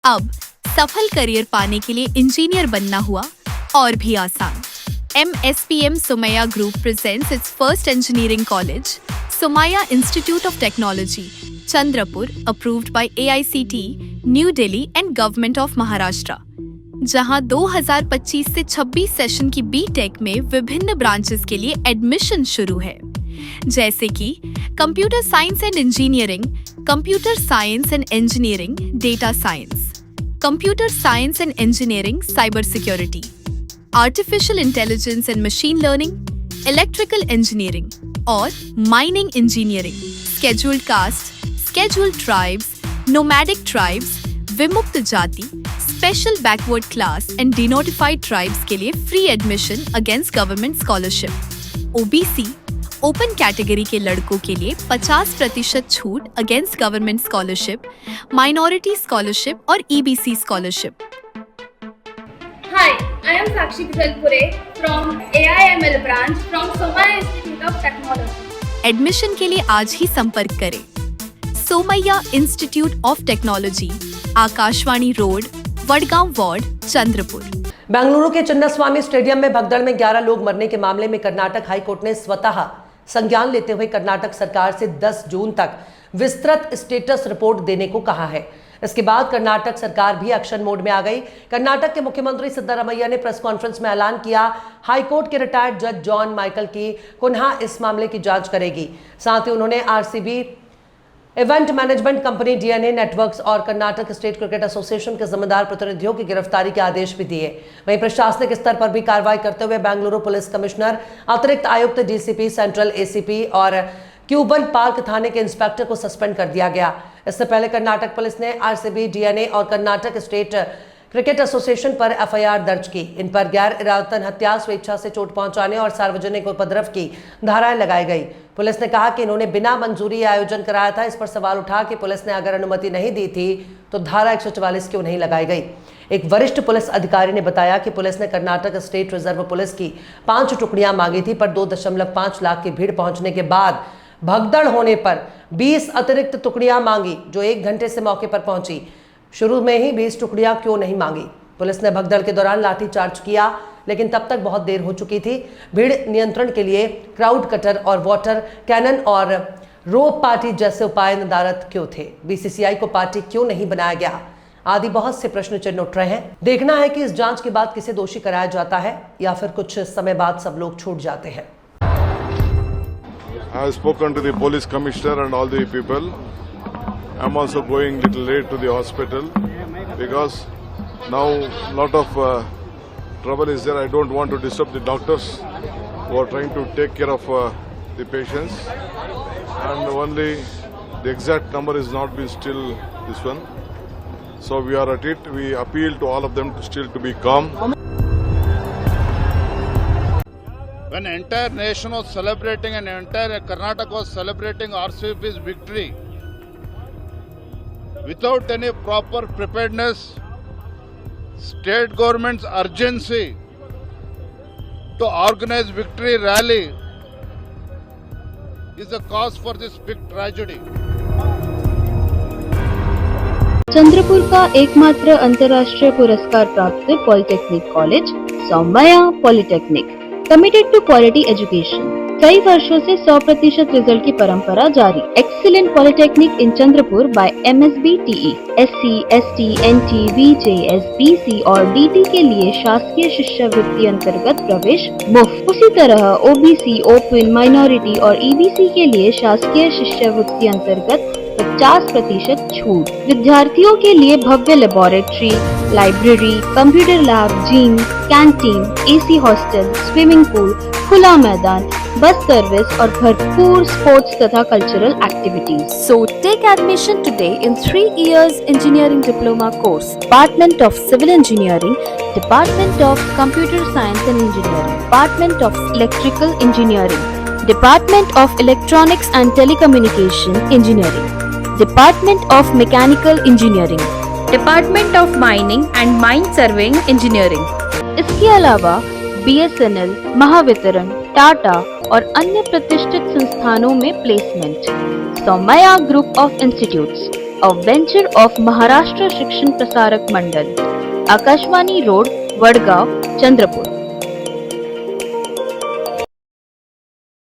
अब सफल करियर पाने के लिए इंजीनियर बनना हुआ और भी आसान। MSPM Somaiya Group presents its first engineering college, Somaiya Institute of Technology, Chandrapur, approved by AICTE, New Delhi and Government of Maharashtra, जहां 2025 से 26 सेशन की B.Tech में विभिन्न ब्रांचेस के लिए एडमिशन शुरू है, जैसे कि computer science and engineering, computer science and engineering, data science, computer science and engineering, cyber security, artificial intelligence and machine learning, electrical engineering और mining engineering, scheduled caste, scheduled tribes, nomadic tribes, विमुक्त जाति, special backward class and denotified tribes के लिए free admission against government scholarship. OBC open category के लड़कों के लिए 50% छूट against government scholarship, minority scholarship और EBC स्कॉलरशिप। Hi, I am Sakshi Kisalpure from AIML branch from Somaiya Institute of Technology. Admission के लिए आज ही संपर्क करें। Somaiya institute of technology, Akashvani road, Wadgaon ward, Chandrapur. Bengaluru के चिन्नास्वामी स्टेडियम में भगदड़ में 11 लोग मरने के मामले में कर्नाटक हाईकोर्ट ने स्वतः संज्ञान लेते हुए कर्नाटक सरकार से 10 जून तक विस्तृत स्टेटस रिपोर्ट देने को कहा है। इसके बाद कर्नाटक सरकार भी एक्शन मोड में आ गई। कर्नाटक के मुख्यमंत्री सिद्धरामैया ने प्रेस कॉन्फ्रेंस में ऐलान किया, हाईकोर्ट के रिटायर्ड जज जॉन माइकल की पुनः इस मामले की जांच करेगी। साथ ही उन्होंने RCB event management company, DNA networks और कर्नाटक स्टेट क्रिकेट एसोसिएशन के जिम्मेदार प्रतिनिधियों की गिरफ्तारी के आदेश भी दिए। वहीं प्रशासनिक स्तर पर भी कार्रवाई करते हुए बेंगलुरु पुलिस कमिश्नर, अतिरिक्त आयुक्त, DCP, सेंट्रल ACP और क्यूबन पार्क थाने के इंस्पेक्टर को सस्पेंड कर दिया गया। इससे पहले कर्नाटक पुलिस ने RCB, DNA और कर्नाटक स्टेट क्रिकेट एसोसिएशन पर FIR दर्ज की। इन पर गैर इरादतन हत्या, स्वेच्छा से चोट पहुंचाने और सार्वजनिक उपद्रव की धाराएं लगाई गई। पुलिस ने कहा कि इन्होंने बिना मंजूरी आयोजन कराया था। इस पर सवाल उठा कि पुलिस ने अगर अनुमति नहीं दी थी तो धारा 144 क्यों नहीं लगाई गई। एक वरिष्ठ पुलिस अधिकारी ने बताया कि पुलिस ने कर्नाटक स्टेट रिजर्व पुलिस की 5 टुकड़ियां मांगी थी, पर 2.5 लाख की भीड़ पहुंचने के बाद भगदड़ होने पर 20 अतिरिक्त टुकड़ियां मांगी, जो 1 घंटे से मौके पर पहुंची। शुरू में ही 20 टुकड़ियां क्यों नहीं मांगी? पुलिस ने भगदड़ के दौरान लाठीचार्ज किया, लेकिन तब तक बहुत देर हो चुकी थी। भीड़ नियंत्रण के लिए क्राउड कटर और वाटर कैनन और रोप पार्टी जैसे उपाय नदारद क्यों थे? BCCI को पार्टी क्यों नहीं बनाया गया? आदि बहुत से प्रश्न चिन्ह उठ रहे हैं। देखना है कि इस जांच के बाद किसे दोषी कराया जाता है या फिर कुछ समय बाद सब लोग छूट जाते हैं। I have spoken to the police commissioner and all the people. I'm also going little late to the hospital because now lot of trouble is there. I don't want to disturb the doctors who are trying to take care of the patients, and only the exact number is not been still this one. So we are at it. We appeal to all of them to still to be calm. When entire nation was celebrating and entire Karnataka was celebrating RCB's victory, without any proper preparedness, state government's urgency to organize victory rally is the cause for this big tragedy. Chandrapur का एकमात्र अंतर्राष्ट्रीय पुरस्कार प्राप्त polytechnic college Somaiya polytechnic, committed to quality education. कई वर्षों से 100% result की परंपरा जारी। Excellent polytechnic in Chandrapur by MSBTE, SC, ST, NT, VJS, BC और DT के लिए शासकीय शिष्यवृत्ति अंतर्गत प्रवेश मुफ्त। उसी तरह OBC, ओपन, माइनॉरिटी और EBC के लिए शासकीय शिष्यवृत्ति अंतर्गत 50% छूट। विद्यार्थियों के लिए भव्य laboratory, library, computer lab, gym, canteen, AC hostel, swimming pool, खुला मैदान, बस सर्विस और भरपूर स्पोर्ट्स तथा cultural activities. So take admission today in 3 years engineering diploma course, Department of Civil Engineering, Department of Computer Science and Engineering, Department of Electrical Engineering, Department of Electronics and Telecommunication Engineering, Department of Mechanical Engineering, Department of Mining and Mine Surveying Engineering। इसके अलावा BSNL, Mahavitaran, Tata और अन्य प्रतिष्ठित संस्थानों में placement. Somaiya group of institutes, a venture of Maharashtra Shikshan Prasarak Mandal, Akashvani Road, Vadgaon, Chandrapur.